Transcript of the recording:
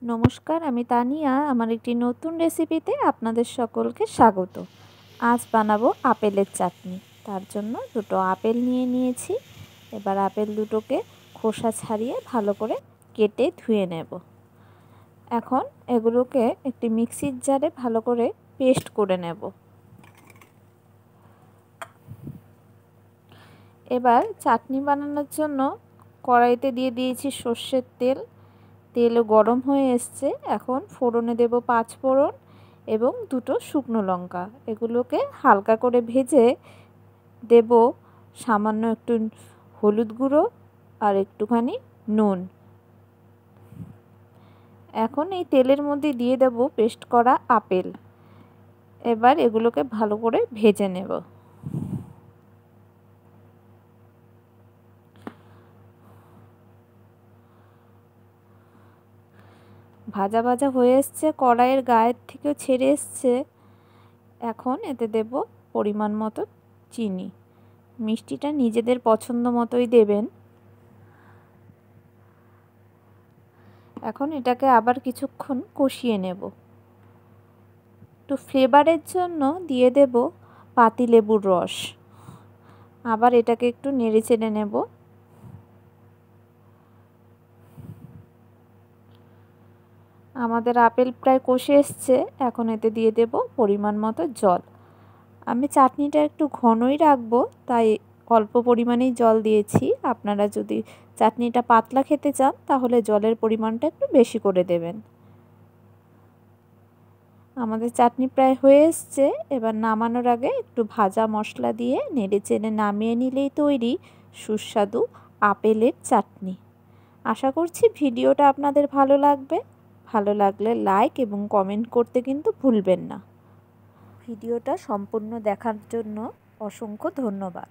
নমস্কার, আমি তানিয়া। আমার একটি নতুন রেসিপিতে আপনাদের সকলকে স্বাগত। আজ বানাবো আপেলের চাটনি। তার জন্য দুটো আপেল নিয়ে নিয়েছি। এবার আপেল দুটোকে খোসা ছাড়িয়ে ভালো করে কেটে ধুয়ে নেব। এখন এগুলোকে একটি মিক্সির জারে ভালো করে পেস্ট করে নেব। এবার চাটনি বানানোর জন্য কড়াইতে দিয়ে দিয়েছি সর্ষের তেল। তেল গরম হয়ে এসছে। এখন ফোড়নে দেব 5 ফোড়ন এবং দুটো শুকনো লঙ্কা। এগুলোকে হালকা করে ভেজে দেব সামান্য একটু হলুদ গুঁড়ো আর একটুখানি নুন। এখন এই তেলের মধ্যে দিয়ে দেব পেস্ট করা আপেল। এবার এগুলোকে ভালো করে ভেজে নেব। ভাজা ভাজা হয়ে এসছে, কড়াইয়ের গায়ের থেকেও ছেড়ে এসছে। এখন এতে দেব পরিমাণ মতো চিনি। মিষ্টিটা নিজেদের পছন্দ মতোই দেবেন। এখন এটাকে আবার কিছুক্ষণ কষিয়ে নেব। একটু ফ্লেভারের জন্য দিয়ে দেব পাতিলেবুর রস। আবার এটাকে একটু নেড়ে চেড়ে নেব। আমাদের আপেল প্রায় কষে এসছে। এখন এতে দিয়ে দেব পরিমাণ মতো জল। আমি চাটনিটা একটু ঘনই রাখবো, তাই অল্প পরিমাণেই জল দিয়েছি। আপনারা যদি চাটনিটা পাতলা খেতে চান তাহলে জলের পরিমাণটা একটু বেশি করে দেবেন। আমাদের চাটনি প্রায় হয়ে এসছে। এবার নামানোর আগে একটু ভাজা মশলা দিয়ে নেড়ে চেড়ে নামিয়ে নিলেই তৈরি সুস্বাদু আপেলের চাটনি। আশা করছি ভিডিওটা আপনাদের ভালো লাগবে। ভালো লাগলে লাইক এবং কমেন্ট করতে কিন্তু ভুলবেন না। ভিডিওটা সম্পূর্ণ দেখার জন্য অসংখ্য ধন্যবাদ।